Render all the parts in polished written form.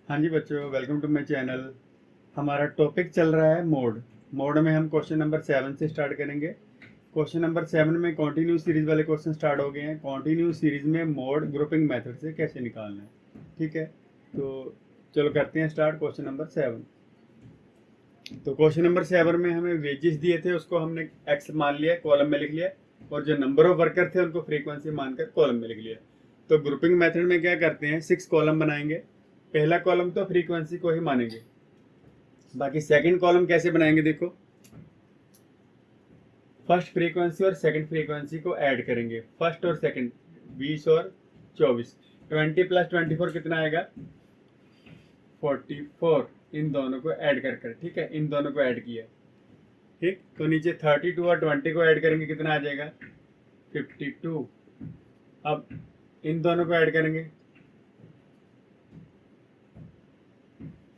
हाँ जी बच्चों, welcome to my channel. हमारा टॉपिक चल रहा है मोड। मोड में हम क्वेश्चन नंबर 7 से स्टार्ट करेंगे। क्वेश्चन नंबर 7 में कॉन्टिन्यू सीरीज वाले क्वेश्चन स्टार्ट हो गए हैं। कॉन्टिन्यू सीरीज में मोड ग्रुपिंग मेथड से कैसे निकालना है, ठीक है। तो चलो करते हैं स्टार्ट क्वेश्चन नंबर 7। तो क्वेश्चन नंबर 7 में हमें वेजेस दिए थे, उसको हमने एक्स मान लिया, कॉलम में लिख लिया, और जो नंबर ऑफ वर्कर थे उनको फ्रीक्वेंसी मानकर कॉलम में लिख लिया। तो ग्रुपिंग मेथड में क्या करते हैं, 6 कॉलम बनाएंगे। पहला कॉलम तो फ्रीक्वेंसी को ही मानेंगे, बाकी सेकंड कॉलम कैसे बनाएंगे देखो। फर्स्ट फ्रीक्वेंसी और सेकंड फ्रीक्वेंसी को ऐड करेंगे। फर्स्ट और सेकंड 20 और 24, 20 प्लस 24 कितना आएगा, 44। इन दोनों को ऐड कर कर, ठीक है, इन दोनों को ऐड किया, ठीक। तो नीचे 32 और 20 को ऐड करेंगे, कितना आ जाएगा, 52। अब इन दोनों को ऐड करेंगे,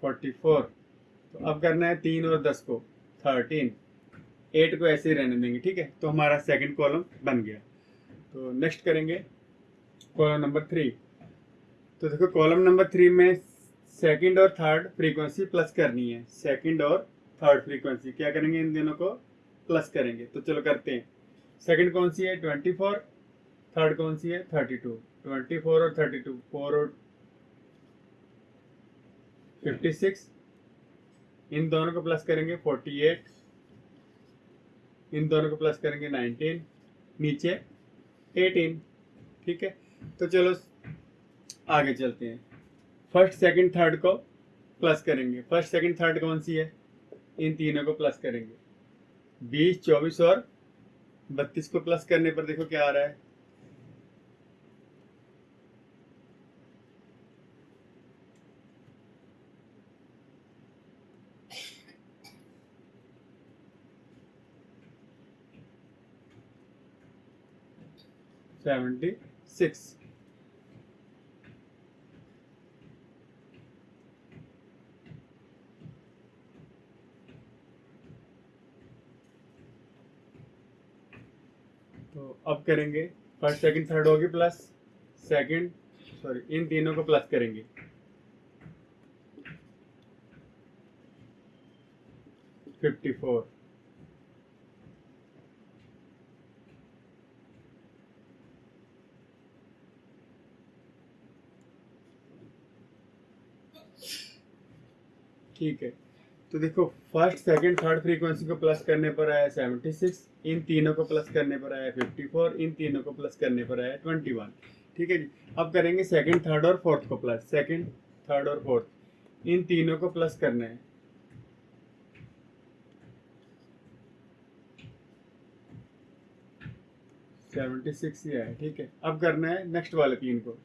44। तो अब करना है 3 और 10 को, 13। 8 को ऐसे ही रहने देंगे, ठीक है। तो हमारा सेकंड कॉलम बन गया। तो नेक्स्ट करेंगे कॉलम नंबर 3। तो देखो कॉलम नंबर 3 में सेकंड और थर्ड फ्रीक्वेंसी प्लस करनी है। सेकंड और थर्ड फ्रीक्वेंसी क्या करेंगे, इन दोनों को प्लस करेंगे। तो चलो करते हैं। सेकंड कौन सी है, 24। थर्ड कौन सी है, 32। 24 और 32, 4 और 56। इन दोनों को प्लस करेंगे, 48। इन दोनों को प्लस करेंगे, 19। नीचे 18, ठीक है। तो चलो आगे चलते हैं। फर्स्ट सेकंड थर्ड को प्लस करेंगे। फर्स्ट सेकंड थर्ड कौन सी है, इन तीनों को प्लस करेंगे। 20, 24 और 32 को प्लस करने पर देखो क्या आ रहा है, 76। तो अब करेंगे फर्स्ट सेकंड थर्ड होगी प्लस, सेकंड सॉरी इन तीनों को प्लस करेंगे, 54। ठीक है। तो देखो फर्स्ट सेकंड थर्ड फ्रीक्वेंसी को प्लस करने पर आया 76, इन तीनों को प्लस करने पर आया 54, इन तीनों को प्लस करने पर आया 21, ठीक है जी। अब करेंगे सेकंड थर्ड और फोर्थ को प्लस। सेकंड थर्ड और फोर्थ इन तीनों को प्लस करना है, 76 ही आया, ठीक है। अब करना है नेक्स्ट वाले तीन को,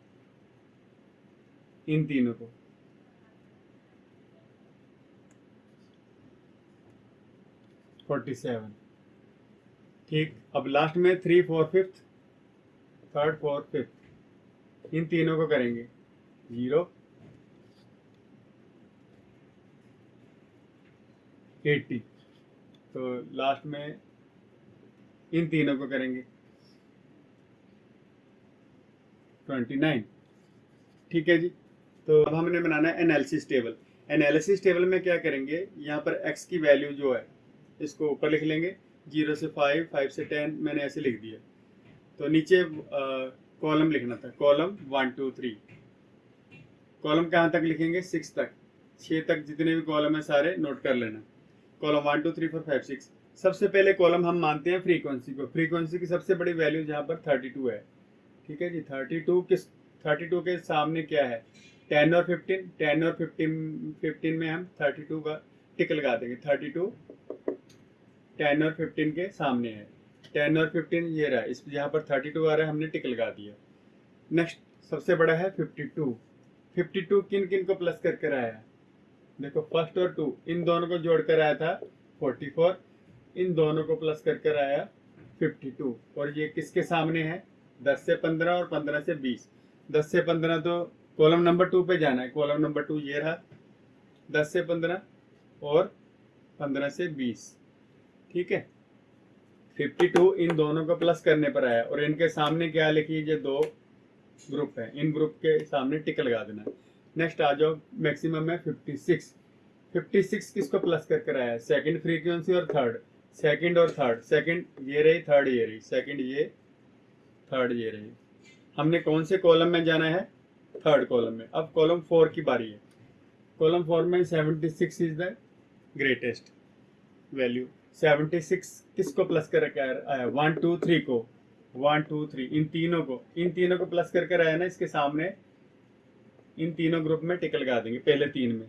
इन तीनों को, 47, ठीक। अब लास्ट में 3 4 5, थर्ड फोर्थ फिफ्थ इन तीनों को करेंगे 0, 80। तो लास्ट में इन तीनों को करेंगे 29, ठीक है जी। तो अब हमने बनाना है एनालिसिस टेबल। एनालिसिस टेबल में क्या करेंगे, यहाँ पर x की वैल्यू जो है इसको ऊपर लिख लेंगे, 0 से 5, 5 से 10 मैंने ऐसे लिख दिया। तो नीचे कॉलम लिखना था, कॉलम 1 2 3। कॉलम कहाँ तक लिखेंगे, 6 तक, 6 तक जितने भी कॉलम है सारे नोट कर लेना। कॉलम 1 2 3 4 5 6। सबसे पहले कॉलम हम मानते हैं फ्रीक्वेंसी को। फ्रीक्वेंसी की सबसे बड़ी वैल्यू जहाँ पर 32 है, ठीक है जी। 32 के सामने क्या है, 10 और 15। 10 और 15 में हम 32 का टिक लगा देंगे। 32 10 और 15 के सामने है। 10 और 15 ये रहा, इस यहाँ पर 32 आ रहा है, हमने टिक लगा दिया। नेक्स्ट सबसे बड़ा है 52। 52 किन किन को प्लस कर कर आया, देखो फर्स्ट और 2 इन दोनों को जोड़कर आया था 44, इन दोनों को प्लस कर कर आया 52। और ये किसके सामने है, 10 से 15 और 15 से 20। 10 से 15 तो कॉलम नंबर 2 पे जाना है, कॉलम नंबर 2 ये रहा, 10 से 15 और 15 से 20, ठीक है। 52 इन दोनों को प्लस करने पर आया, और इनके सामने क्या लिखिए, दो ग्रुप है, इन ग्रुप के सामने टिक लगा देना। नेक्स्ट आ जाओ, मैक्सिमम है 56। 56 किसको प्लस कर कर आया है? सेकंड फ्रीक्वेंसी और थर्ड, सेकंड और थर्ड, सेकंड ये रही, थर्ड ये रही, सेकंड ये, थर्ड ये रही। हमने कौन से कॉलम में जाना है? थर्ड कॉलम में। अब कॉलम 4 की बारी है। कॉलम 4 में 76 इज द ग्रेटेस्ट वैल्यू। 76 किसको प्लस कर आया? 1 2 3 को, 1 2 3 इन तीनों को प्लस कर आया ना, इसके सामने इन तीनों ग्रुप में टिक लगा देंगे, पहले 3 में।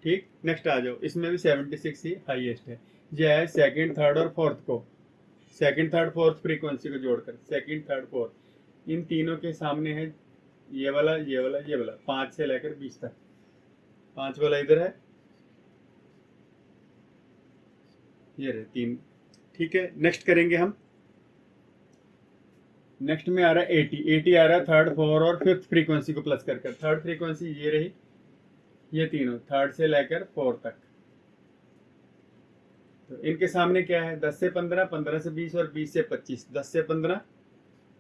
ठीक, नेक्स्ट आ जाओ, इसमें भी 76 ही हाईएस्ट है। यह है सेकंड, थर्ड और फोर्थ को, सेकंड, थर्ड, फोर्थ फ्रीक्वेंसी को जोड़कर, सेकंड, थर्ड, फोर्थ इन तीनों के सामने है ये वाला, ये वाला, ये वाला, 5 से लेकर 20 तक। 5 वाला इधर है, ये रहे 3। ठीक है, नेक्स्ट करेंगे हम। नेक्स्ट में आ रहा है 80 आ रहा है थर्ड, फोर और फिफ्थ फ्रीक्वेंसी को प्लस कर। थर्ड फ्रीक्वेंसी ये रही, ये तीनों थर्ड से लेकर 4 तक। तो इनके सामने क्या है? 10 से 15, 15 से 20 और 20 से 25। 10 से 15,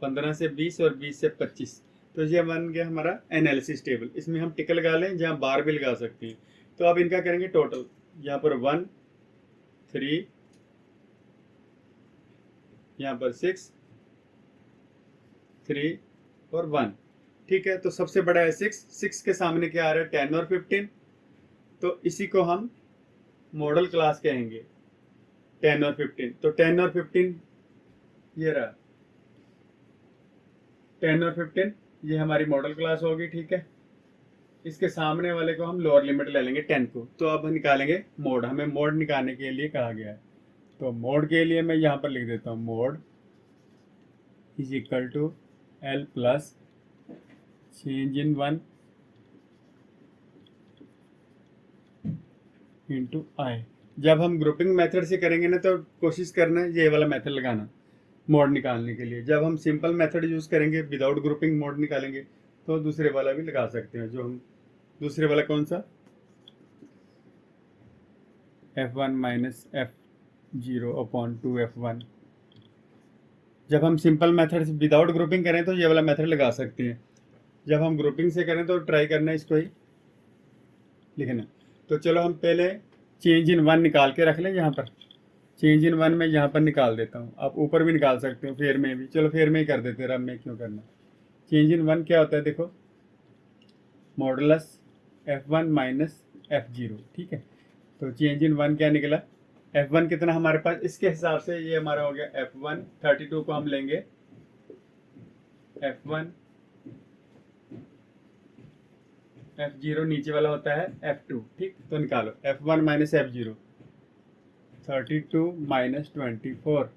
15 से 20 और 20 से 25। तो ये बन गया हमारा एनालिसिस टेबल। इसमें हम टिक लगा लें, जहाँ बार भी लगा सकते हैं। तो अब इनका करेंगे टोटल। यहाँ पर 1 3, यहाँ पर 6 3 और 1। ठीक है, तो सबसे बड़ा है 6 के सामने क्या आ रहा है? 10 और 15। तो इसी को हम मॉडल क्लास कहेंगे, 10 और 15। तो 10 और 15 ये रहा, 10 और 15 ये हमारी मॉडल क्लास होगी। ठीक है, इसके सामने वाले को हम लोअर लिमिट ले लेंगे 10 को। तो अब निकालेंगे मोड। हमें मोड निकालने के लिए कहा गया है। तो मोड के लिए मैं यहाँ पर लिख देता हूँ, mode is equal to L plus change in 1 into i. जब हम ग्रुपिंग मेथड से करेंगे ना, तो कोशिश करना है ये वाला मेथड लगाना मोड निकालने के लिए। जब हम सिंपल मेथड यूज करेंगे, विदाउट ग्रुपिंग मोड निकालेंगे, तो दूसरे वाला भी लगा सकते हैं। जो हम दूसरे वाला कौन सा? F1 minus F0 upon 2F1। जब हम सिंपल मेथड से विदाउट ग्रुपिंग करें तो ये वाला मेथड लगा सकते हैं। जब हम ग्रुपिंग से करें तो ट्राई करना है इसको ही लिखना। तो चलो हम पहले चेंज इन 1 निकाल के रख लें। यहाँ पर चेंज इन 1 में यहाँ पर निकाल देता हूँ। आप ऊपर भी निकाल सकते हो, फेयर में भी। चलो फेयर में ही कर देते हैं, अब में क्यों करना। चेंज इन 1 क्या होता है? देखो, मॉडुलस F1 माइनस F0। ठीक है, तो चेंज इन 1 क्या निकला? F1 कितना हमारे पास? इसके हिसाब से ये हमारा हो गया F1। 32 को हम लेंगे F1, F0 नीचे वाला होता है F2। ठीक, तो निकालो F1 माइनस F0, 32 माइनस 24,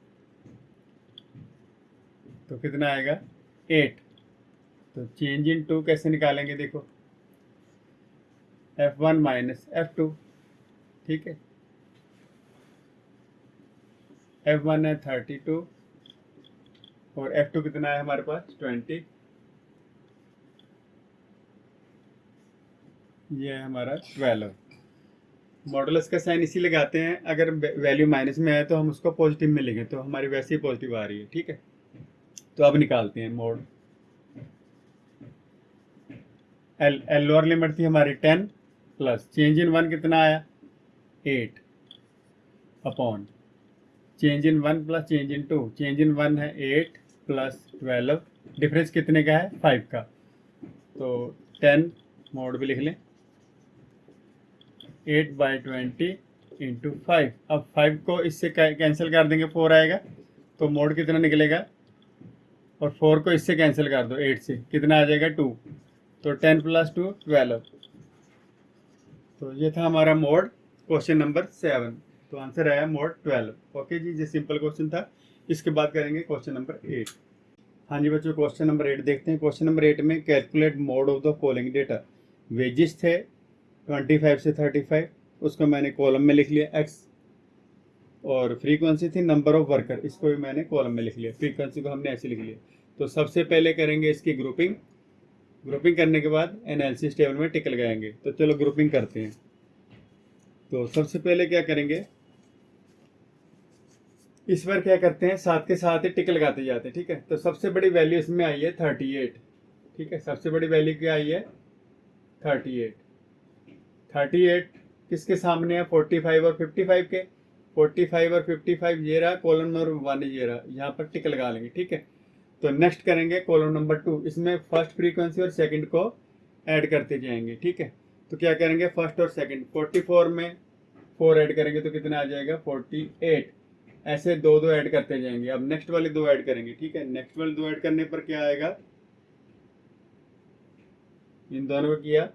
तो कितना आएगा? 8। तो चेंज इन 2 कैसे निकालेंगे? देखो, F1 माइनस F2। ठीक है, F1 है 32 और F2 कितना है हमारे पास? 20। ये है हमारा 12। मॉडुलस का साइन इसी लगाते हैं, अगर वैल्यू माइनस में है तो हम उसको पॉजिटिव में लिखें, तो हमारी वैसे ही पॉजिटिव आ रही है। ठीक है, तो अब निकालते हैं मोड। एल लोअर लिमिट थी हमारी 10 प्लस चेंज इन 1 कितना आया? 8 upon change in 1 plus change in 2। Change in 1 है 8 प्लस 12, डिफरेंस कितने का है? 5 का। तो 10 मोड भी लिख लें, 8/20 इंटू 5। अब 5 को इससे कैंसिल कर देंगे, 4 आएगा। तो मोड कितना निकलेगा? और 4 को इससे कैंसिल कर दो 8 से, कितना आ जाएगा? 2। तो 10 प्लस 2 12। तो ये था हमारा मोड, क्वेश्चन नंबर 7। तो आंसर आया मोड 12। ओके जी, ये सिंपल क्वेश्चन था। इसके बाद करेंगे क्वेश्चन नंबर 8। हाँ जी बच्चों, क्वेश्चन नंबर 8 देखते हैं। क्वेश्चन नंबर 8 में calculate mode of the following data. Wages थे 25 से 35, उसको मैंने कॉलम में लिख लिया x, और फ्रीक्वेंसी थी नंबर ऑफ वर्कर, इसको भी मैंने कॉलम में लिख लिया। फ्रीक्वेंसी को हमने ऐसे लिख लिया। तो सबसे पहले करेंगे इसकी ग्रुपिंग। ग्रुपिंग करने के बाद एनालिसिस टेबल में टिक लगाएंगे। तो चलो ग्रुपिंग करते हैं। तो सबसे पहले क्या करेंगे, इस बार क्या करते हैं, साथ के साथ ही टिक लगाते जाते हैं। ठीक है, तो सबसे बड़ी वैल्यू इसमें आई है 38। ठीक है, सबसे बड़ी वैल्यू क्या आई है 38। 38 किसके सामने है 45 और 55 के। 45 और 55 ये रहा, कॉलम नंबर 1 ये रहा, यहाँ पर टिक लगा लेंगे। ठीक है, तो नेक्स्ट करेंगे कॉलम नंबर 2, इसमें फर्स्ट फ्रीक्वेंसी और सेकंड को ऐड करते जाएंगे। ठीक है, तो क्या करेंगे फर्स्ट और सेकंड, 44 में 4 ऐड करेंगे तो कितना आ जाएगा 48। ऐसे दो दो ऐड करते जाएंगे। अब नेक्स्ट वाले दो ऐड करेंगे। ठीक है, नेक्स्ट वाले दो ऐड करने पर क्या आएगा, इन दोनों को किया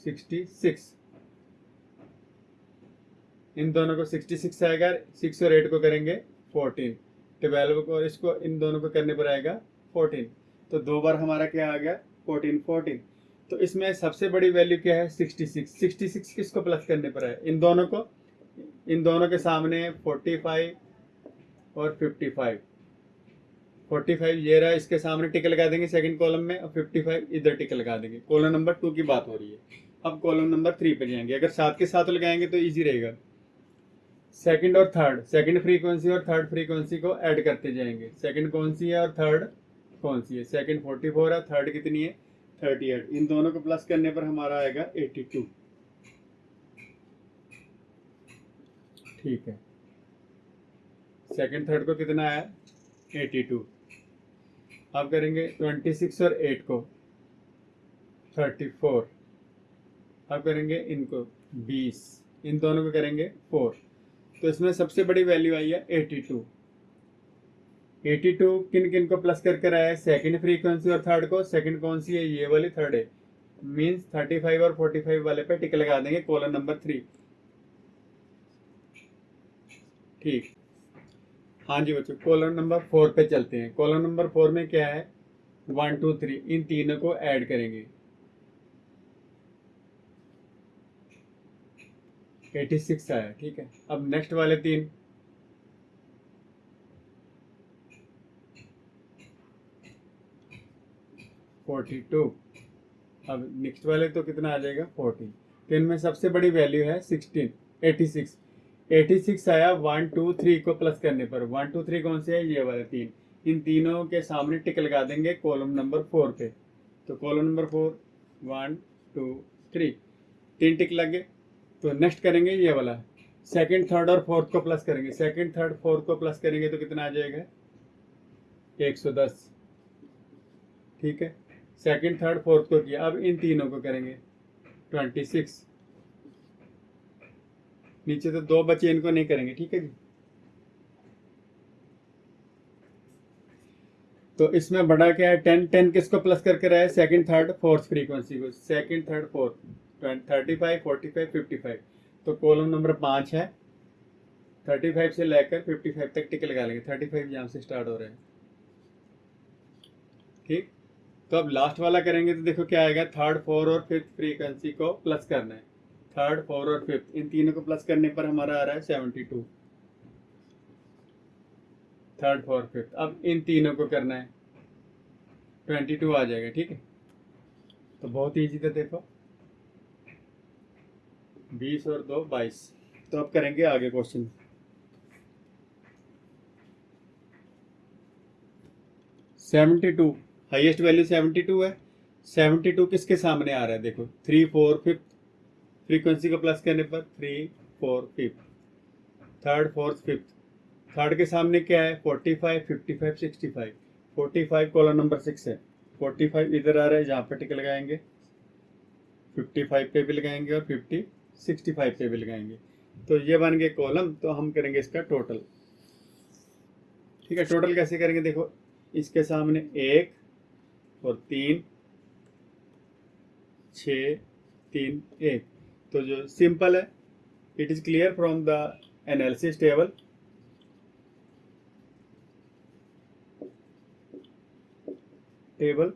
66, इन दोनों को 66 आएगा। 6 और 8 को करेंगे 14, 12 को और इसको इन दोनों को करने पर आएगा 14। तो दो बार हमारा क्या आ गया 14 14। तो इसमें सबसे बड़ी वैल्यू क्या है 66। 66 किसको प्लस करने पर है, इन दोनों को, इन दोनों के सामने 45 और 55। 45 ये रहा, इसके सामने टिक लगा देंगे सेकंड कॉलम में, और 55 इधर टिक लगा देंगे। कॉलम नंबर 2 की बात हो रही है। अब कॉलम नंबर 3 पे जाएंगे। अगर साथ के साथ लगाएंगे तो इजी रहेगा। सेकंड और थर्ड, सेकंड फ्रीक्वेंसी और थर्ड फ्रीक्वेंसी को ऐड करते जाएंगे। सेकंड कौन सी है और थर्ड कौन सी है। सेकंड 44 है, थर्ड कितनी है 38। इन दोनों को प्लस करने पर हमारा आएगा 82। ठीक है, सेकंड थर्ड को कितना आया 82। अब करेंगे 26 और 8 को 34। अब करेंगे इनको 20, इन दोनों को करेंगे 4। तो इसमें सबसे बड़ी वैल्यू आई है 82। 82 किन किन को प्लस कर आया है, सेकंड फ्रीक्वेंसी और थर्ड को। सेकंड कौन सी है, ये वाली थर्ड है, मींस 35 और 45 वाले पे टिक लगा देंगे कॉलम नंबर 3। ठीक, हाँ जी बच्चों, कॉलम नंबर 4 पे चलते हैं। कॉलम नंबर 4 में क्या है 1 2 3, इन तीनों को ऐड करेंगे। 86 आया। ठीक है, अब नेक्स्ट वाले तीन 42। अब नेक्स्ट वाले तो कितना आ जाएगा 40। तो इनमें सबसे बड़ी वैल्यू है 16 86। 86 आया 1 2 3 को प्लस करने पर। 1 2 3 कौन से है, ये वाले तीन। इन तीनों के सामने टिक लगा देंगे कॉलम नंबर 4 पे। तो कॉलम नंबर 4 1 2 3, तीन टिक लगे। तो नेक्स्ट करेंगे ये वाला, सेकंड थर्ड और फोर्थ को प्लस करेंगे। सेकंड थर्ड फोर्थ को प्लस करेंगे तो कितना आ जाएगा 110। ठीक है, सेकंड थर्ड फोर्थ को किया। अब इन तीनों को करेंगे 26। नीचे तो दो बचे, इनको नहीं करेंगे। ठीक है जी, तो इसमें बड़ा क्या है 10। 10 किसको प्लस करके रहा है, सेकंड थर्ड फोर्थ फ्रीक्वेंसी को। Second third fourth 35 45 55। तो कॉलम नंबर 5 है, 35 से लेकर 55 तक टिक लगा लेंगे। 35 यहाँ से स्टार्ट हो रहा है। ठीक, तो अब लास्ट वाला करेंगे तो देखो क्या आएगा, थर्ड फोर्थ और फिफ्थ फ्रीक्वेंसी को प्लस करना है। थर्ड फोर्थ और फिफ्थ, इन तीनों को प्लस करने पर हमारा आ रहा है 72। थर्ड फोर्थ फिफ्थ, अब इन तीनों को करना है 22 आ जाएगा। ठीक है, तो बहुत ईजी था। देखो 20 और 2 22। तो अब करेंगे आगे क्वेश्चन। 72, हाईएस्ट वैल्यू 72 है। 72 किसके सामने आ रहा है, देखो 3 4 5 फ्रीक्वेंसी को प्लस करने पर 3 4 5, थर्ड फोर्थ फिफ्थ। थर्ड के सामने क्या है 45 55 65। 45 कॉलम नंबर 6 है। 45 इधर आ रहा है, जहाँ पर टिक लगाएंगे 55 पे भी लगाएंगे और 65 पे भी लगाएंगे। तो ये बन गए कॉलम। तो हम करेंगे इसका टोटल। ठीक है, टोटल कैसे करेंगे, देखो इसके सामने 1 और 3 6 3 1। तो जो सिंपल है, it is clear from the analysis table. Table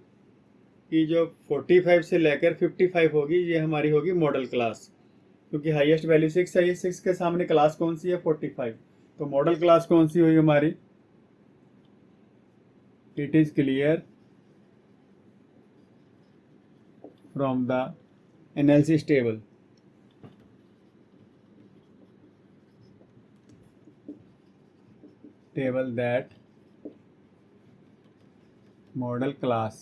की जो 45 से लेकर 55 होगी, ये हमारी होगी मॉडल क्लास, क्योंकि हाईएस्ट वैल्यू 6 है। 6 के सामने क्लास कौन सी है 45। तो मॉडल क्लास कौन सी हुई हमारी, it is clear from the analysis table. That model class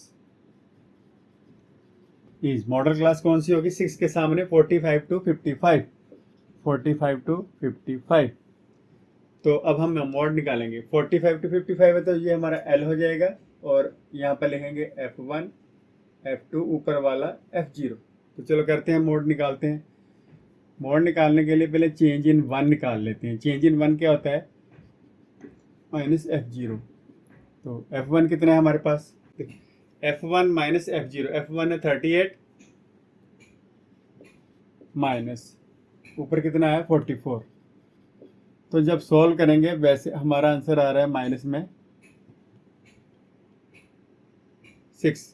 is model class कौन सी होगी? 6 के सामने 45 टू 55, 45 टू 55। तो अब हम मॉड निकालेंगे। 45 टू 55 है तो ये हमारा एल हो जाएगा, और यहाँ पर लिखेंगे F1 F2 ऊपर वाला F0। तो चलो करते हैं, मोड निकालते हैं। मोड निकालने के लिए पहले चेंज इन वन निकाल लेते हैं। चेंज इन वन क्या होता है? Minus F0। तो F1 कितना है हमारे पास? F1 माइनस F0, F1 है 38 माइनस ऊपर कितना है 44। तो जब सॉल्व करेंगे वैसे हमारा आंसर आ रहा है माइनस में 6।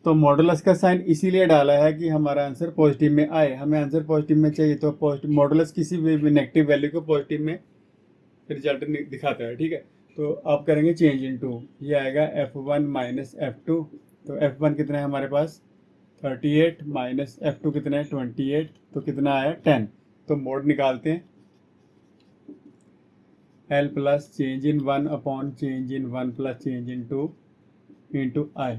तो मॉडुलस का साइन इसीलिए डाला है कि हमारा आंसर पॉजिटिव में आए। हमें आंसर पॉजिटिव में चाहिए, तो पॉजिटिव मॉडुलस किसी भी नेगेटिव वैल्यू को पॉजिटिव में रिजल्ट दिखाता है। ठीक है, तो आप करेंगे चेंज इन टू, ये आएगा F1 माइनस F2। तो F1 कितना है हमारे पास? 38 माइनस F2 कितना है? 28। तो कितना आया? 10। तो मोड निकालते हैं। L plus change in one upon change in one plus change in two into I.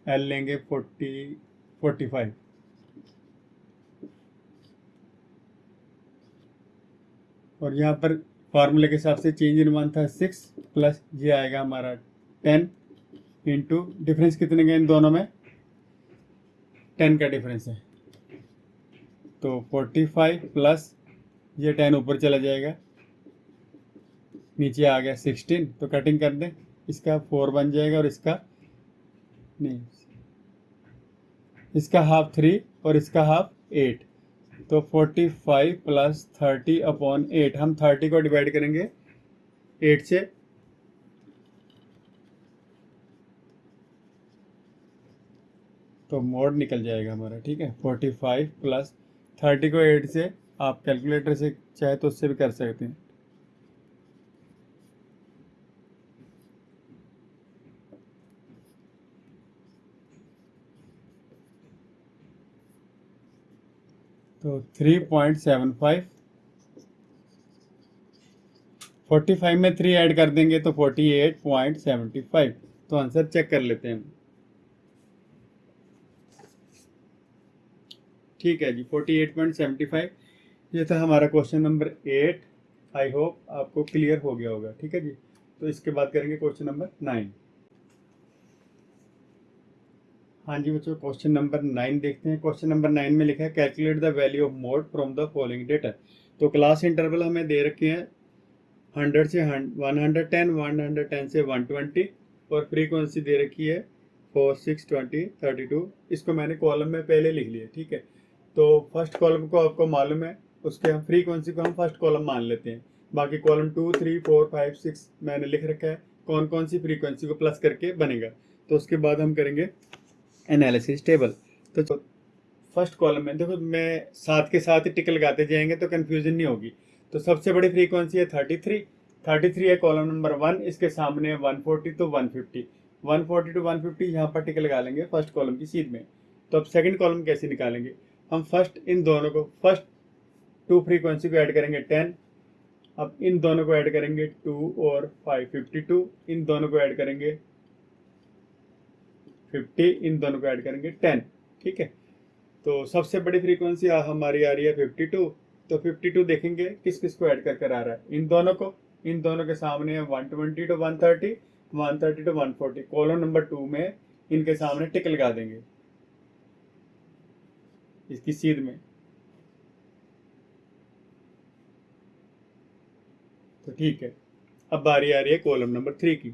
L लेंगे 45, और यहाँ पर फार्मूले के हिसाब से चेंज इन वन था 6 प्लस ये आएगा हमारा 10 इंटू डिफरेंस कितने का इन दोनों में? 10 का डिफरेंस है। तो 45 प्लस ये 10 ऊपर चला जाएगा, नीचे आ गया 16। तो कटिंग कर दें, इसका 4 बन जाएगा और इसका नहीं, इसका हाफ 3 और इसका हाफ 8। तो 45 प्लस 30 अपॉन 8। हम 30 को डिवाइड करेंगे 8 से, तो मोड निकल जाएगा हमारा। ठीक है, 45 प्लस 30 को 8 से, आप कैलकुलेटर से चाहे तो उससे भी कर सकते हैं। तो 3.75, 45 में 3 ऐड कर देंगे तो 48.75। तो आंसर चेक कर लेते हैं। ठीक है जी, 48.75। ये था हमारा क्वेश्चन नंबर 8। आई होप आपको क्लियर हो गया होगा। ठीक है जी, तो इसके बाद करेंगे क्वेश्चन नंबर 9। हाँ जी बच्चों, क्वेश्चन नंबर 9 देखते हैं। क्वेश्चन नंबर 9 में लिखा है calculate the value of mode from the following data. तो क्लास इंटरवल हमें दे रखे हैं 100 से 110, 110 से 120, और फ्रीक्वेंसी दे रखी है 4, 6, 20, 32। इसको मैंने कॉलम में पहले लिख लिया। ठीक है, तो फर्स्ट कॉलम को आपको मालूम है, उसके हम फ्रीक्वेंसी को हम फर्स्ट कॉलम मान लेते हैं। बाकी कॉलम 2, 3, 4, 5, 6 मैंने लिख रखा है कौन कौन सी फ्रीक्वेंसी को प्लस करके बनेगा। तो उसके बाद हम करेंगे एनालिसिस टेबल। तो फर्स्ट कॉलम में देखो, मैं साथ के साथ ही टिक लगाते जाएंगे तो कंफ्यूजन नहीं होगी। तो सबसे बड़ी फ्रीक्वेंसी है 33, 33 है कॉलम नंबर 1, इसके सामने है 140 तो 150, 140 टू 150 यहाँ पर टिक लगा लेंगे फर्स्ट कॉलम की सीध में। तो अब सेकंड कॉलम कैसे निकालेंगे? हम फर्स्ट इन दोनों को, फर्स्ट 2 फ्रीक्वेंसी को ऐड करेंगे 10, अब इन दोनों को ऐड करेंगे 2 और 5, 52, इन दोनों को ऐड करेंगे 50, इन दोनों को ऐड करेंगे 10। ठीक है, तो सबसे बड़ी फ्रीक्वेंसी हमारी आ रही है 52। तो 52 देखेंगे किस किस को ऐड कर कर आ रहा है, इन दोनों को, इन दोनों के सामने है 120 टू 130, 130 टू 140। कॉलम नंबर 2 में इनके सामने टिक लगा देंगे इसकी सीध में। तो ठीक है, अब बारी आ रही है कॉलम नंबर 3 की।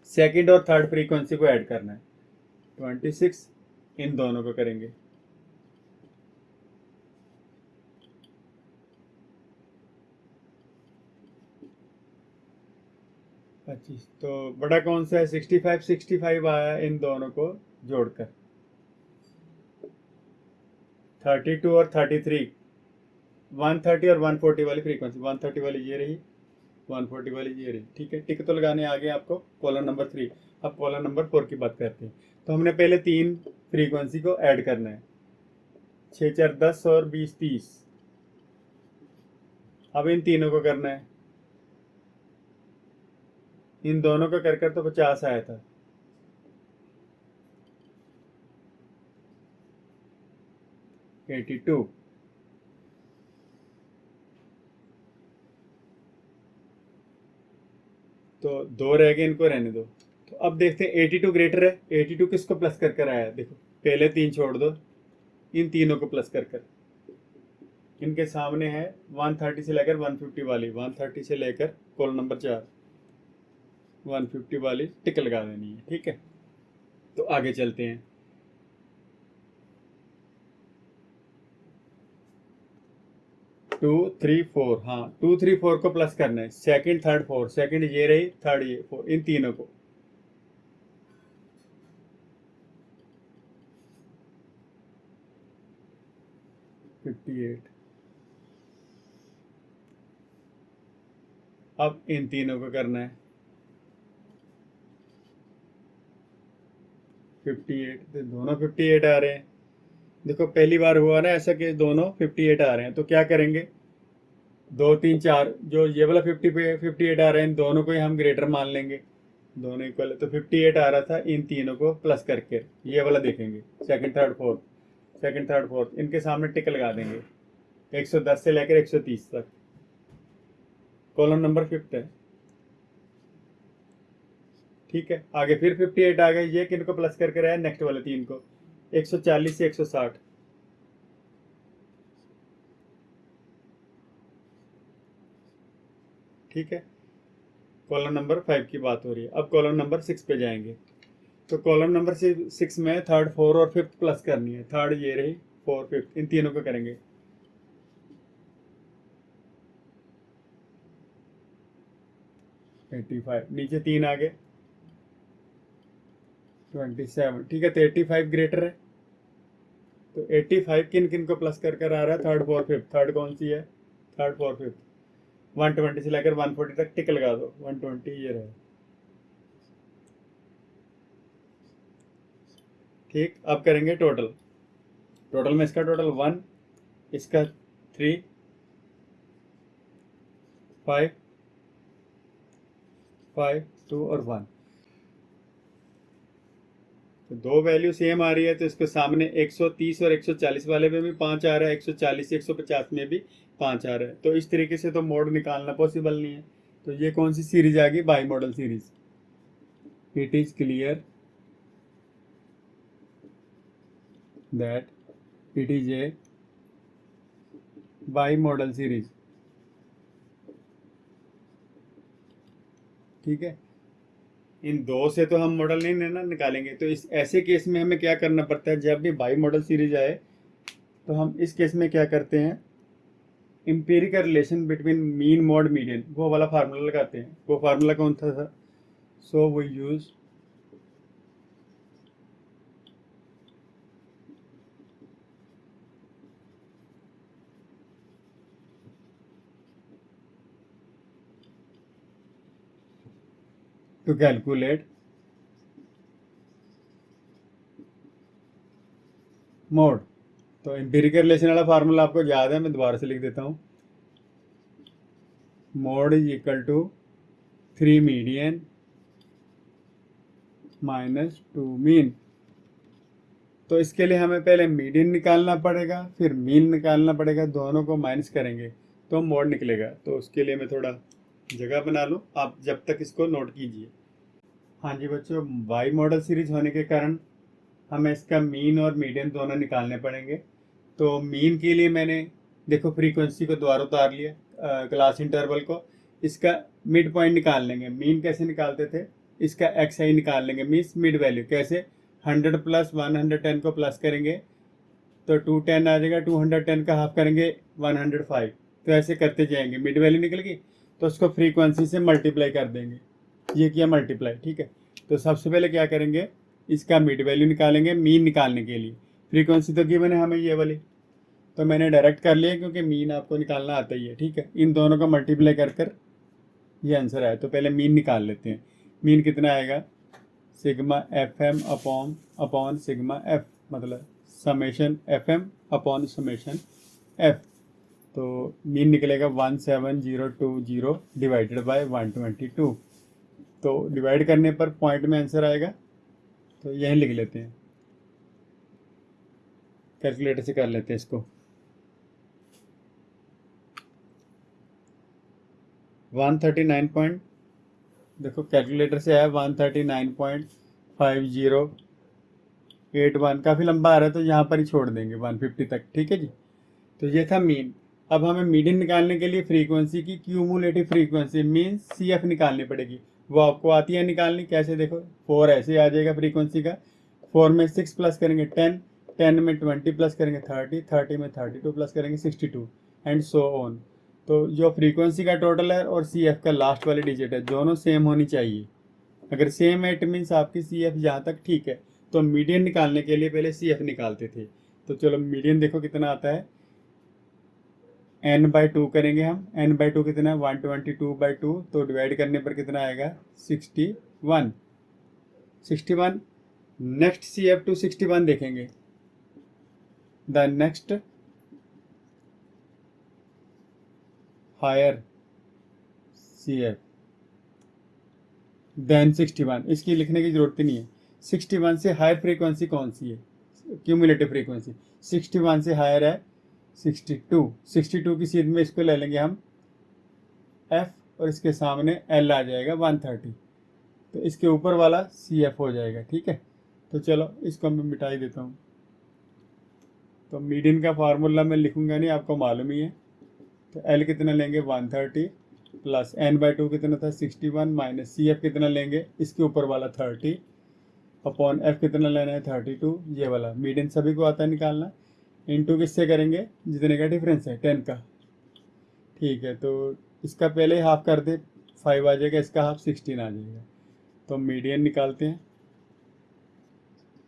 सेकंड और थर्ड फ्रीक्वेंसी को ऐड करना है 26, इन दोनों को करेंगे 25। तो बड़ा कौन सा है? 65, 65 आया इन दोनों को जोड़कर। 32 और 33, 130 और 140 वाली फ्रीक्वेंसी, 130 वाली ये रही, 140 वाली ये रही। ठीक है, टिक तो लगाने आ गए आपको कॉलम नंबर 3। अब कॉलम नंबर 4 की बात करते हैं। तो हमने पहले 3 फ्रीक्वेंसी को ऐड करना है, 6, 4, 10 और 20, 30। अब इन तीनों को करना है, इन दोनों को कर कर तो 50 आया था। 82। तो 2 रह गए, इनको रहने दो। तो अब देखते हैं 82 ग्रेटर है, 82 किसको प्लस कर कर आया, देखो पहले 3 छोड़ दो, इन तीनों को प्लस कर कर, इनके सामने है 130 से लेकर 150 वाली, 130 से लेकर कॉलम नंबर 4 150 वाली टिक लगा देनी है, ठीक है। तो आगे चलते हैं। 2 3 4, हाँ 2 3 4 को प्लस करना है, सेकंड थर्ड फोर्थ, सेकंड ये रही, थर्ड ये, फोर, इन तीनों को। अब इन तीनों को करना है 58, तो दोनों 58 आ रहे हैं। देखो पहली बार हुआ ना ऐसा कि दोनों 58 आ रहे हैं, तो क्या करेंगे, 2 3 4, जो ये वाला 50 पे 58 आ रहे हैं, इन दोनों को ही हम ग्रेटर मान लेंगे, दोनों इक्वल है। तो 58 आ रहा था, इन तीनों को प्लस करके ये वाला देखेंगे, second third fourth, second third fourth, इनके सामने टिक लगा देंगे 110 से लेकर 130 तक, कॉलम नंबर 5 है, ठीक है। आगे फिर 58 आ गए, ये किन को प्लस करके रहा है, नेक्स्ट वाले तीन को, 140 से 160, ठीक है। कॉलम नंबर 5 की बात हो रही है। अब कॉलम नंबर 6 पे जाएंगे। तो कॉलम नंबर 6 में थर्ड फोर और फिफ्थ प्लस करनी है, थर्ड ये रही, फोर फिफ्थ, इन तीनों को करेंगे। एट्टी फाइव, नीचे 3 आ गए, 27, ठीक है। तो 85 ग्रेटर है, तो 85 किन किन को प्लस कर कर आ रहा है, थर्ड फोर फिफ्थ, थर्ड कौन सी है, थर्ड फोर फिफ्थ, 120 से लेकर 140 तक टिक लगा दो, 120 ये रहे, ठीक। अब करेंगे टोटल, टोटल में इसका टोटल 1, इसका 3 5 5 2 और 1, तो दो वैल्यू सेम आ रही है, तो इसके सामने 130 और 140 वाले में भी 5 आ रहा है, 140 150 में भी 5 आ रहा है। तो इस तरीके से तो मोड निकालना पॉसिबल नहीं है। तो ये कौन सी सीरीज आ गई, by model series. It is clear that it is a by model series, ठीक है। इन दो से तो हम मॉडल नहीं ना निकालेंगे, तो इस ऐसे केस में हमें क्या करना पड़ता है, जब भी बाई मॉडल सीरीज आए तो हम इस केस में क्या करते हैं, empirical relation between mean mod median, वो वाला फार्मूला लगाते हैं। वो फार्मूला कौन सा था, so we use to calculate mode. तो इंपेरिकल रिलेशन वाला फार्मूला आपको याद है, मैं दोबारा से लिख देता हूँ। Mode is equal to 3 median minus 2 mean. तो इसके लिए हमें पहले मीडियन निकालना पड़ेगा, फिर मीन निकालना पड़ेगा, दोनों को माइनस करेंगे तो मोड निकलेगा। तो उसके लिए मैं थोड़ा जगह बना लूँ, आप जब तक इसको नोट कीजिए। हाँ जी बच्चों, बाई मॉडल सीरीज होने के कारण हमें इसका मीन और मीडियन दोनों निकालने पड़ेंगे। तो मीन के लिए मैंने देखो फ्रीक्वेंसी को द्वारा उतार लिया, क्लास इंटरवल को, इसका मिड पॉइंट निकाल लेंगे। मीन कैसे निकालते थे, इसका एक्स आई निकाल लेंगे, मीन्स मिड वैल्यू कैसे, 100 प्लस 110 को प्लस करेंगे तो 210 आ जाएगा, 210 का हाफ करेंगे 105, तो ऐसे करते जाएंगे, मिड वैल्यू निकल गई तो उसको फ्रीक्वेंसी से मल्टीप्लाई कर देंगे। ये किया मल्टीप्लाई, ठीक है। तो सबसे पहले क्या करेंगे, इसका मिड वैल्यू निकालेंगे मीन निकालने के लिए। फ्रीक्वेंसी तो गिवन है हमें ये वाली, तो मैंने डायरेक्ट कर लिया क्योंकि मीन आपको निकालना आता ही है, ठीक है। इन दोनों को मल्टीप्लाई कर कर ये आंसर आया। तो पहले मीन निकाल लेते हैं। मीन कितना आएगा, sigma f m upon sigma f, मतलब summation f m upon summation f. तो मीन निकलेगा 17020 डिवाइडेड बाय 122। तो डिवाइड करने पर पॉइंट में आंसर आएगा, तो यहीं लिख लेते हैं। कैलकुलेटर से कर लेते हैं इसको। 139 पॉइंट, देखो कैलकुलेटर से आया 139.5081, काफ़ी लंबा आ रहा है तो यहाँ पर ही छोड़ देंगे 150 तक, ठीक है जी। तो ये था मीन। अब हमें मीडियन निकालने के लिए फ्रीक्वेंसी की क्यूमुलेटिव फ्रीक्वेंसी मीन CF निकालनी पड़ेगी। वो आपको आती है निकालनी, कैसे देखो, 4 ऐसे आ जाएगा फ्रीक्वेंसी का, 4 में 6 प्लस करेंगे 10, 10 में 20 प्लस करेंगे 30, 30 में 32 प्लस करेंगे 62 एंड सो ऑन। तो जो फ्रीक्वेंसी का टोटल है और CF का लास्ट वाली डिजिट है दोनों सेम होनी चाहिए। अगर सेम है इट मीन्स आपकी CF यहाँ तक ठीक है। तो मीडियन निकालने के लिए पहले CF निकालते थे। तो चलो मीडियन देखो कितना आता है, n/2 करेंगे हम। n/2 कितना है 122/2, तो डिवाइड करने पर कितना आएगा 61। 61 नेक्स्ट CF टू 61 देखेंगे, the next higher CF then 61, इसकी लिखने की जरूरत ही नहीं है। 61 से हायर फ्रीक्वेंसी कौन सी है, क्यूमुलेटिव फ्रीक्वेंसी 61 से हायर है 62। 62 की सीध में इसको ले लेंगे हम F और इसके सामने L आ जाएगा 130, तो इसके ऊपर वाला CF हो जाएगा, ठीक है। तो चलो इसको मैं मिटा ही देता हूँ। तो मीडियन का फार्मूला मैं लिखूंगा नहीं, आपको मालूम ही है। तो L कितना लेंगे 130 प्लस n/2 कितना था 61 माइनस CF कितना लेंगे इसके ऊपर वाला 30 अपॉन F कितना लेना है 32, ये वाला मीडियन सभी को आता है निकालना। इनटू किससे करेंगे, जितने का डिफरेंस है 10 का, ठीक है। तो इसका पहले हाफ कर दे 5 आ जाएगा, इसका हाफ 16 आ जाएगा। तो मीडियन निकालते हैं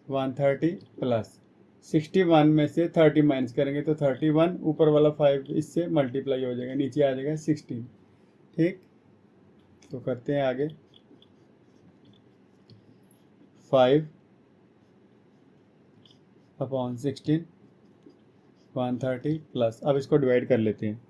130 प्लस 61 में से 30 माइनस करेंगे तो 31, ऊपर वाला 5 इससे मल्टीप्लाई हो जाएगा, नीचे आ जाएगा 16, ठीक। तो करते हैं आगे 5 अपॉन 16 130 प्लस, अब इसको डिवाइड कर लेते हैं।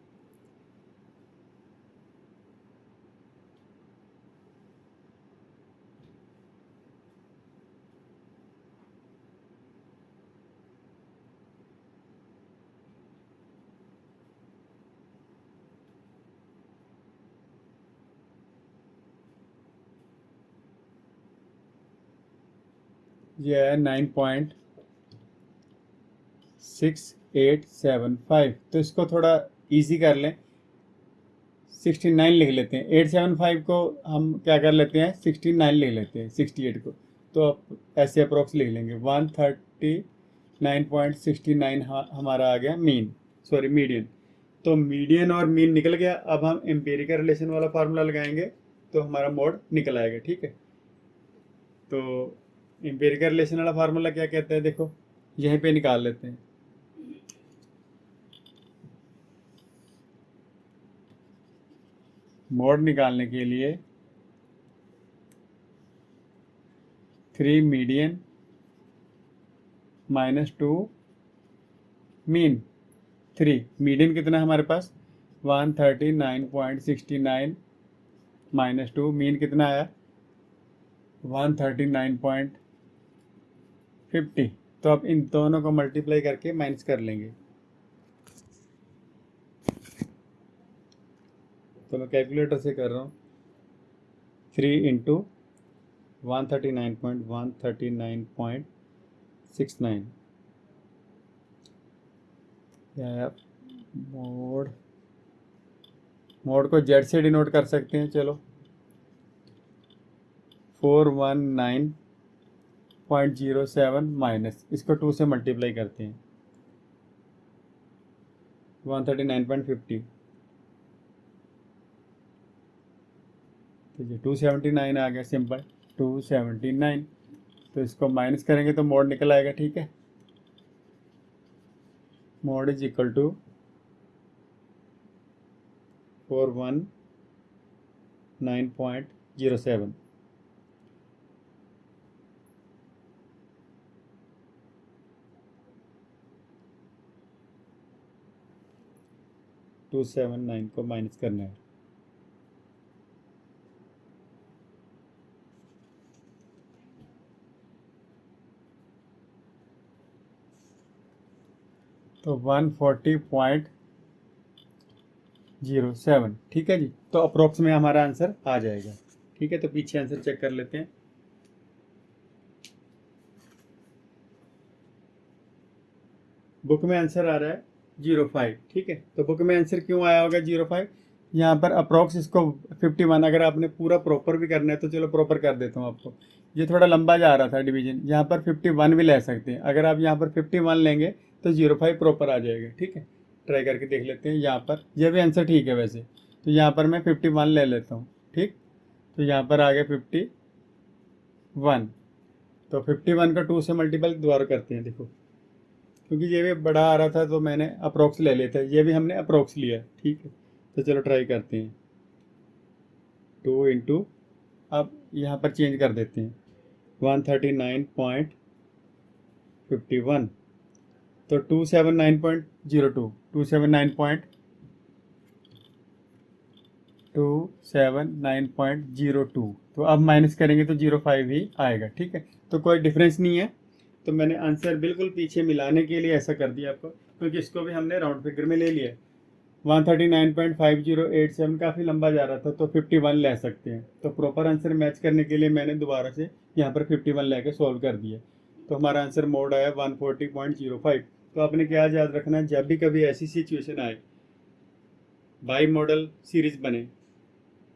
ये है 9.6875, तो इसको थोड़ा इजी कर लें, 69 लिख लेते हैं। 875 को हम क्या कर लेते हैं 69 लिख लेते हैं 68 को, तो अब ऐसे अप्रोक्स लिख लेंगे 139.69 हमारा आ गया मीन, सॉरी मीडियन। तो मीडियन और मीन निकल गया। अब हम एम्पिरिकल रिलेशन वाला फार्मूला लगाएंगे तो हमारा मोड निकल आएगा, ठीक है। तो एम्पिरिकल रिलेशन वाला फार्मूला क्या कहता है, देखो यहीं पे निकाल लेते हैं। मोड निकालने के लिए 3 मीडियन माइनस 2 मीन। 3 मीडियन कितना है हमारे पास 139.69 माइनस 2, मीन कितना आया 139.50। तो अब इन दोनों को मल्टीप्लाई करके माइनस कर लेंगे। तो मैं कैलकुलेटर से कर रहा हूँ 3 इंटू 139.139.69 मोड, मोड को जेड से डिनोट कर सकते हैं, चलो 419.07 माइनस, इसको 2 से मल्टीप्लाई करते हैं 139.50, तो ये 279 आ गया, सिंपल 279। तो इसको माइनस करेंगे तो मोड निकल आएगा, ठीक है। Mode is equal to 419.07। To 279 को माइनस करना है। तो 140.07, ठीक है जी। तो अप्रोक्स में हमारा आंसर आ जाएगा, ठीक है। तो पीछे आंसर चेक कर लेते हैं। बुक में आंसर आ रहा है 05, ठीक है। तो बुक में आंसर क्यों आया होगा 05? यहाँ पर अप्रोक्स इसको 51, अगर आपने पूरा प्रॉपर भी करना है तो चलो प्रॉपर कर देता हूँ आपको। ये थोड़ा लंबा जा रहा था डिवीजन, यहाँ पर 51 भी ले सकते हैं। अगर आप यहाँ पर 51 लेंगे तो 05 प्रॉपर आ जाएगा, ठीक है। ट्राई करके देख लेते हैं। यहाँ पर यह भी आंसर ठीक है वैसे, तो यहाँ पर मैं 51 ले लेता हूँ, ठीक। तो यहाँ पर आ गया 51। तो 51 का 2 से मल्टीपल दोबारा करते हैं, देखो, क्योंकि ये भी बड़ा आ रहा था तो मैंने अप्रोक्स ले लिया था, ये भी हमने अप्रोक्स लिया, ठीक है। तो चलो ट्राई करते हैं। 2 इंटू, अब यहाँ पर चेंज कर देते हैं, 139.51, तो 279.02, 279.02। तो अब माइनस करेंगे तो 05 ही आएगा, ठीक है। तो कोई डिफरेंस नहीं है। तो मैंने आंसर बिल्कुल पीछे मिलाने के लिए ऐसा कर दिया आपको, क्योंकि इसको भी हमने राउंड फिगर में ले लिया। 139.5087 काफ़ी लंबा जा रहा था, तो 51 ले सकते हैं। तो प्रॉपर आंसर मैच करने के लिए मैंने दोबारा से यहाँ पर 51 लेके सॉल्व कर दिया। तो हमारा आंसर मोड आया 140.05। तो आपने क्या याद रखना है, जब भी कभी ऐसी सिचुएशन आए, बाई मॉडल सीरीज बने,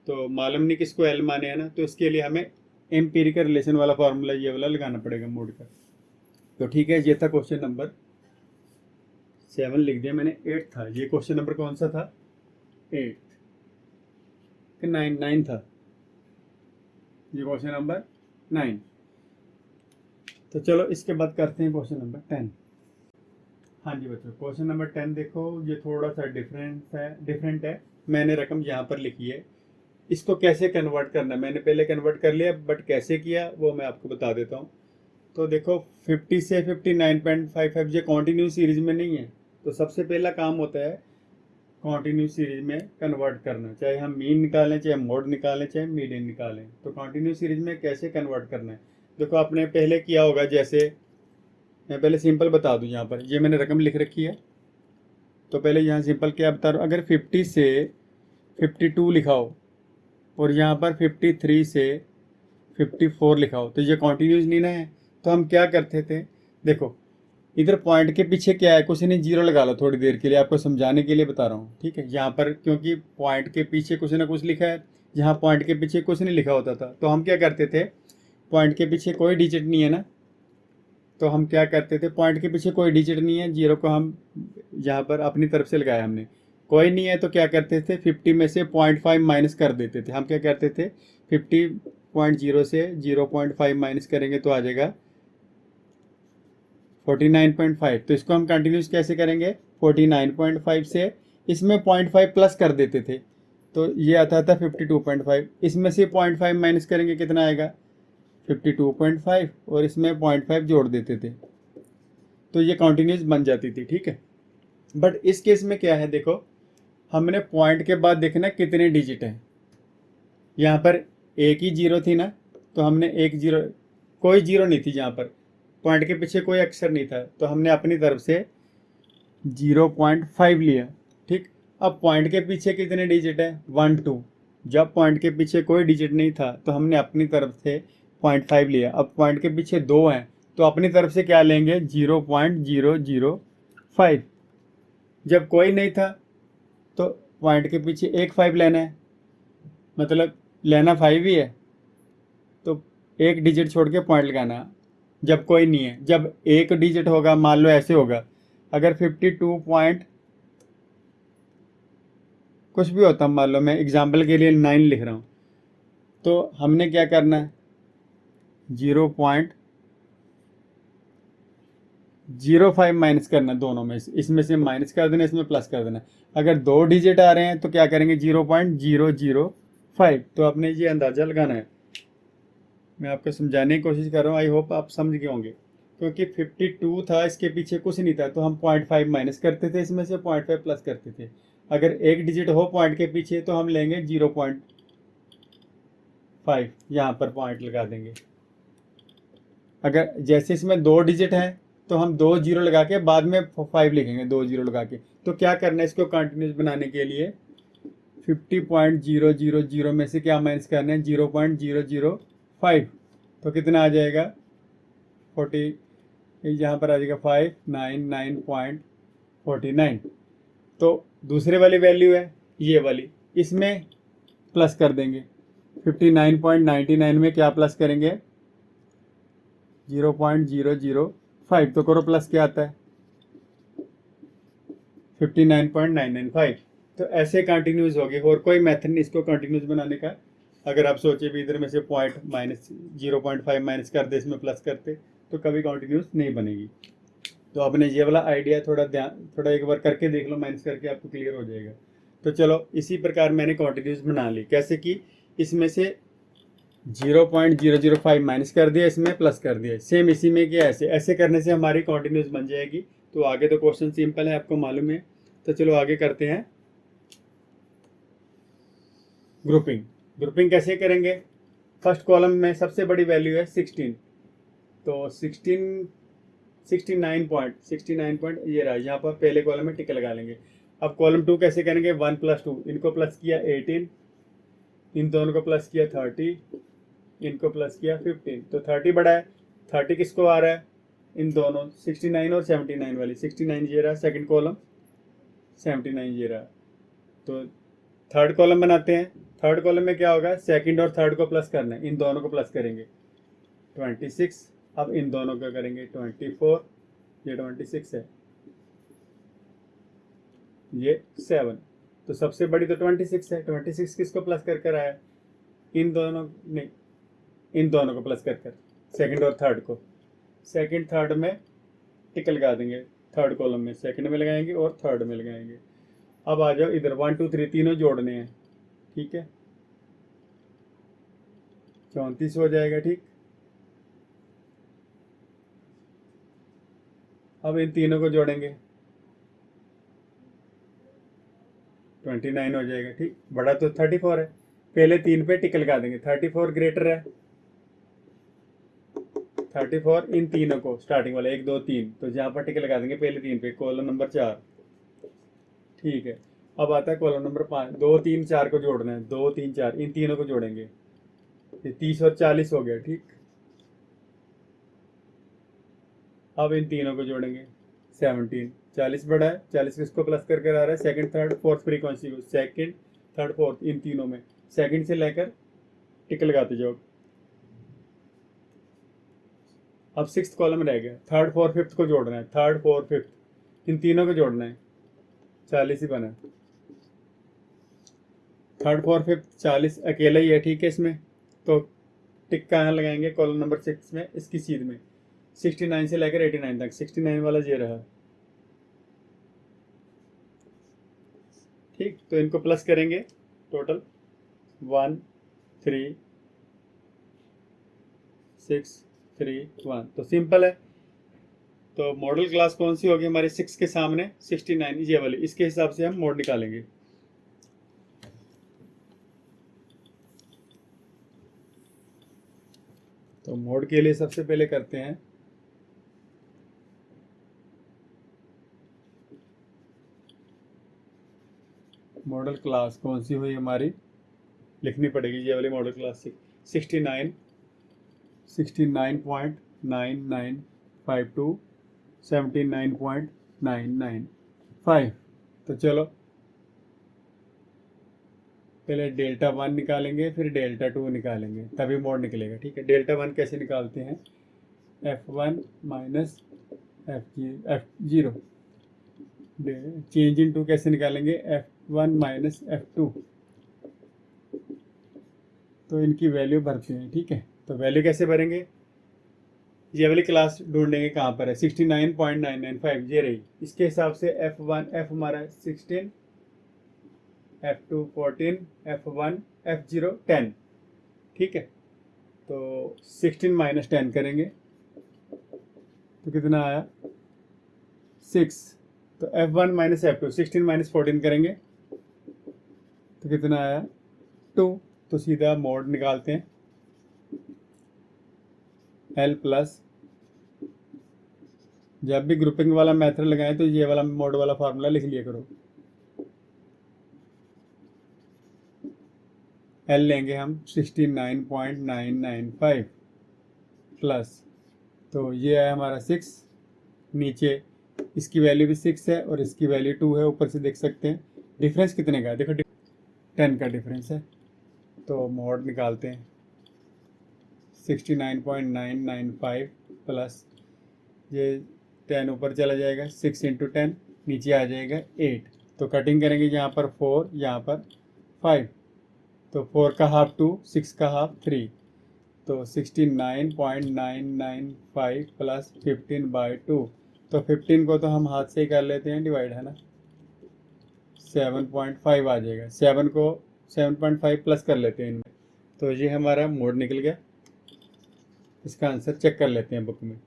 तो मालूम नहीं किसको एल माने है ना, तो इसके लिए हमें एम्पिरिकल रिलेशन वाला फार्मूला ये वाला लगाना पड़ेगा मोड का। तो ठीक है, ये था क्वेश्चन नंबर 7 लिख दिया मैंने। 8 था ये क्वेश्चन नंबर, कौन सा था? 8 कि 9 था ये क्वेश्चन नंबर 9। तो चलो इसके बाद करते हैं क्वेश्चन नंबर 10। हाँ जी बच्चों, क्वेश्चन नंबर 10 देखो, ये थोड़ा सा डिफरेंट है। मैंने रकम यहाँ पर लिखी है, इसको कैसे कन्वर्ट करना है मैंने पहले कन्वर्ट कर लिया, बट कैसे किया वो मैं आपको बता देता हूँ। तो देखो 50 से 59.55 ये कॉन्टिन्यूस सीरीज में नहीं है, तो सबसे पहला काम होता है कॉन्टिन्यूस सीरीज में कन्वर्ट करना। चाहे हम मीन निकालें, चाहे मोड निकालें, चाहे मीडियन निकालें, तो कॉन्टिन्यूस सीरीज में कैसे कन्वर्ट करना है देखो आपने पहले किया होगा। जैसे मैं पहले सिंपल बता दूं, यहाँ पर ये मैंने रकम लिख रखी है, तो पहले यहाँ सिंपल क्या बता रहा हूँ। अगर 50 से 52 लिखा हो और यहाँ पर 53 से 54 लिखा हो, तो ये कॉन्टिन्यूस नहीं ना है। तो हम क्या करते थे, देखो इधर पॉइंट के पीछे क्या है, कुछ नहीं, जीरो लगा लो थोड़ी देर के लिए, आपको समझाने के लिए बता रहा हूँ, ठीक है। यहाँ पर क्योंकि पॉइंट के पीछे कुछ ना कुछ लिखा है, जहाँ पॉइंट के पीछे कुछ नहीं लिखा होता था, तो हम क्या करते थे, पॉइंट के पीछे कोई डिजिट नहीं है ना, तो हम क्या करते थे, पॉइंट के पीछे कोई डिजिट नहीं है, जीरो को हम यहाँ पर अपनी तरफ से लगाया हमने, कोई नहीं है, तो क्या करते थे 50 में से 0.5 माइनस कर देते थे। हम क्या करते थे 50.0 से 0.5 माइनस करेंगे तो आ जाएगा 49.5। तो इसको हम कंटिन्यूस कैसे करेंगे, 49.5 से इसमें 0.5 प्लस कर देते थे, तो ये आता था 52.5। इसमें से 0.5 माइनस करेंगे कितना आएगा 52.5, और इसमें 0.5 जोड़ देते थे, तो ये कंटिन्यूस बन जाती थी, ठीक है। बट इस केस में क्या है, देखो हमने पॉइंट के बाद देखना कितने डिजिट हैं। यहाँ पर एक ही जीरो थी ना, तो हमने एक जीरो, कोई जीरो नहीं थी, यहाँ पर पॉइंट के पीछे कोई अक्षर नहीं था, तो हमने अपनी तरफ से 0.5 लिया, ठीक। अब पॉइंट के पीछे कितने डिजिट है 1 2, जब पॉइंट के पीछे कोई डिजिट नहीं था तो हमने अपनी तरफ से 0.5 लिया। अब पॉइंट के पीछे 2 हैं, तो अपनी तरफ से क्या लेंगे 0.005। जब कोई नहीं था तो पॉइंट के पीछे एक 5 लेना है, मतलब लेना 5 ही है, तो एक डिजिट छोड़ के पॉइंट लगाना जब कोई नहीं है। जब एक डिजिट होगा, मान लो ऐसे होगा, अगर 52 पॉइंट कुछ भी होता, मान लो मैं एग्जाम्पल के लिए 9 लिख रहा हूँ, तो हमने क्या करना है 0.05 माइनस करना दोनों में से, इसमें से माइनस कर देना, इसमें प्लस कर देना। अगर 2 डिजिट आ रहे हैं तो क्या करेंगे 0.005। तो आपने ये अंदाज़ा लगाना है, मैं आपको समझाने की कोशिश कर रहा हूँ, आई होप आप समझ गए होंगे। क्योंकि 52 था, इसके पीछे कुछ नहीं था, तो हम 0.5 माइनस करते थे, इसमें से 0.5 प्लस करते थे। अगर एक डिजिट हो पॉइंट के पीछे तो हम लेंगे 0.5, यहाँ पर पॉइंट लगा देंगे। अगर जैसे इसमें 2 डिजिट हैं तो हम 2 जीरो लगा के बाद में 5 लिखेंगे, 2 जीरो लगा के। तो क्या करना है इसको कंटिन्यूस बनाने के लिए, 50.000 में से क्या माइनस करना है, 0.005। तो कितना आ जाएगा 40, यहाँ पर आ जाएगा 599.49। तो दूसरे वाली वैल्यू है ये वाली, इसमें प्लस कर देंगे। 59.99 में क्या प्लस करेंगे, 0.005। तो करो प्लस क्या आता है, 59.995। तो ऐसे कंटिन्यूस हो गए, और कोई मेथड नहीं इसको कंटिन्यूस बनाने का। अगर आप सोचे भी इधर में से पॉइंट माइनस 0.5 माइनस कर दे, इसमें प्लस करते, तो कभी कंटिन्यूस नहीं बनेगी। तो आपने ये वाला आइडिया थोड़ा एक बार करके देख लो, माइनस करके आपको क्लियर हो जाएगा। तो चलो इसी प्रकार मैंने कंटिन्यूस बना ली। कैसे कि इसमें से 0.005 माइनस कर दिया, इसमें प्लस कर दिया। सेम इसी में क्या, ऐसे ऐसे करने से हमारी कंटिन्यूस बन जाएगी। तो आगे तो क्वेश्चन सिंपल है, आपको मालूम है। तो चलो आगे करते हैं ग्रुपिंग। ग्रुपिंग कैसे करेंगे, फर्स्ट कॉलम में सबसे बड़ी वैल्यू है 16, तो 69 पॉइंट ये रहा, यहाँ पर पहले कॉलम में टिक लगा लेंगे। अब कॉलम 2 कैसे करेंगे, 1 + 2, इनको प्लस किया 18, इन दोनों को प्लस किया 30, इनको प्लस किया 15। तो 30 बड़ा है, 30 किसको आ रहा है, इन दोनों 69 और 79 वाली। 69 ये रहा सेकंड कॉलम, 79 ये रहा। तो थर्ड कॉलम बनाते हैं। थर्ड कॉलम में क्या होगा, सेकंड और थर्ड को प्लस करना है, इन दोनों को प्लस करेंगे 26। अब इन दोनों का करेंगे 24, ये 26 है, ये 7। तो सबसे बड़ी तो 26 है, 26 किसको प्लस कर कर आया, इन दोनों नहीं, इन दोनों को प्लस कर कर, सेकंड और थर्ड को। सेकंड थर्ड में टिक लगा देंगे, थर्ड कॉलम में सेकंड में लगाएंगे और थर्ड में लगाएंगे। अब आ जाओ इधर, 1 2 3 तीनों जोड़ने हैं, ठीक है, 34 हो जाएगा, ठीक। अब इन तीनों को जोड़ेंगे, 29 हो जाएगा, ठीक। बड़ा तो 34 है, पहले 3 पे टिक लगा देंगे, 34 ग्रेटर है, 34 इन तीनों को स्टार्टिंग वाले 1 2 3, तो जहाँ पर टिक लगा देंगे पहले 3 पे, कॉलम नंबर 4, ठीक है। अब आता है कॉलम नंबर 5, 2 3 4 को जोड़ना है, 2 3 4 इन तीनों को जोड़ेंगे, ये 30 और 40 हो गया, ठीक। अब इन तीनों को जोड़ेंगे 17, 40 बड़ा है, 40 किसको प्लस करके आ रहा है, सेकंड थर्ड फोर्थ फ्रीक्वेंसी को, सेकंड थर्ड फोर्थ इन तीनों में, सेकंड से लेकर टिक लगाते जाओ। अब 6th कॉलम रह गया, थर्ड फोर्थ फिफ्थ को जोड़ना है, थर्ड फोर्थ फिफ्थ इन तीनों को जोड़ना है, 40 ही बना। थर्ड फोर्थ फिफ्थ 40 अकेला ही है, ठीक है। इसमें तो टिक कहाँ लगाएंगे, कॉलम नंबर 6 में, इसकी सीध में, 69 से लेकर 89 तक, 69 वाला ये रहा, ठीक। तो इनको प्लस करेंगे, टोटल 1 3 6 3 1। तो सिंपल है। तो मॉडल क्लास कौन सी होगी हमारी, 6 के सामने 69 ये वाली, इसके हिसाब से हम मोड निकालेंगे। तो मोड के लिए सबसे पहले करते हैं मॉडल क्लास कौन सी हुई हमारी, लिखनी पड़ेगी ये वाली मॉडल क्लास 69 69.9952 79.995। तो चलो पहले डेल्टा 1 निकालेंगे, फिर डेल्टा 2 निकालेंगे, तभी मोड निकलेगा, ठीक है। डेल्टा 1 कैसे निकालते हैं, F1 minus F0, change in to कैसे निकालेंगे, F1 माइनस F2। तो इनकी वैल्यू भरते हैं, ठीक है। तो वैल्यू कैसे भरेंगे, ये वाली क्लास ढूंढेंगे कहाँ पर है, 69.995 ये रही, इसके हिसाब से F1 F हमारा 16, F2 14, F1 F0 10, ठीक है। तो 16 माइनस 10 करेंगे तो कितना आया 6। तो F1 माइनस F2, 16 माइनस 14 करेंगे तो कितना आया 2। तो सीधा मोड निकालते हैं, L प्लस जब भी ग्रुपिंग वाला मेथड लगाएं तो ये वाला मोड वाला फार्मूला लिख लिया करो। एल लेंगे हम 69.995 प्लस, तो ये है हमारा 6, नीचे इसकी वैल्यू भी 6 है और इसकी वैल्यू 2 है, ऊपर से देख सकते हैं। डिफरेंस कितने का है, देखो 10 का डिफरेंस है। तो मोड निकालते हैं 69.995 प्लस ये 10 ऊपर चला जाएगा, 6 इंटू 10 नीचे आ जाएगा 8। तो कटिंग करेंगे यहाँ पर 4, यहाँ पर 5, तो 4 का हाफ 2, 6 का हाफ 3, तो 69.995 प्लस 15/2। तो 15 को तो हम हाथ से ही कर लेते हैं डिवाइड, है ना, 7.5 आ जाएगा। 7 को 7.5 प्लस कर लेते हैं इनमें, तो ये हमारा मोड निकल गया। इसका आंसर चेक कर लेते हैं बुक में।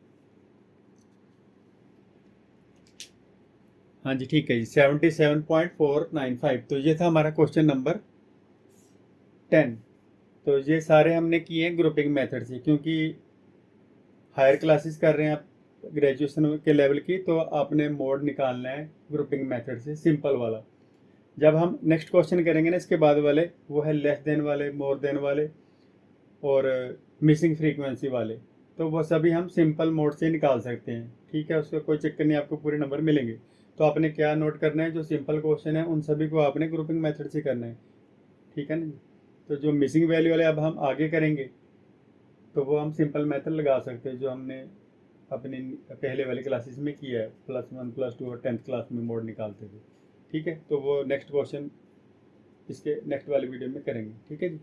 हाँ जी ठीक है जी, 77.495। तो ये था हमारा क्वेश्चन नंबर 10। तो ये सारे हमने किए हैं ग्रुपिंग मेथड से, क्योंकि हायर क्लासेस कर रहे हैं आप ग्रेजुएशन के लेवल की, तो आपने मोड निकालना है ग्रुपिंग मेथड से, सिंपल वाला। जब हम नेक्स्ट क्वेश्चन करेंगे ना इसके बाद वाले, वो है लेस देन वाले, मोर देन वाले और मिसिंग फ्रीक्वेंसी वाले, तो वो सभी हम सिंपल मोड से निकाल सकते हैं। ठीक है, उसका कोई चक्कर नहीं, आपको पूरे नंबर मिलेंगे। तो आपने क्या नोट करना है, जो सिंपल क्वेश्चन है उन सभी को आपने ग्रुपिंग मेथड से करना है। ठीक है ना जी। तो जो मिसिंग वैल्यू वाले अब हम आगे करेंगे, तो वो हम सिंपल मेथड लगा सकते हैं, जो हमने अपने पहले वाली क्लासेस में किया है, +1 +2 और 10th क्लास में मोड निकालते थे। ठीक है, तो वो नेक्स्ट क्वेश्चन इसके नेक्स्ट वाली वीडियो में करेंगे। ठीक है जी।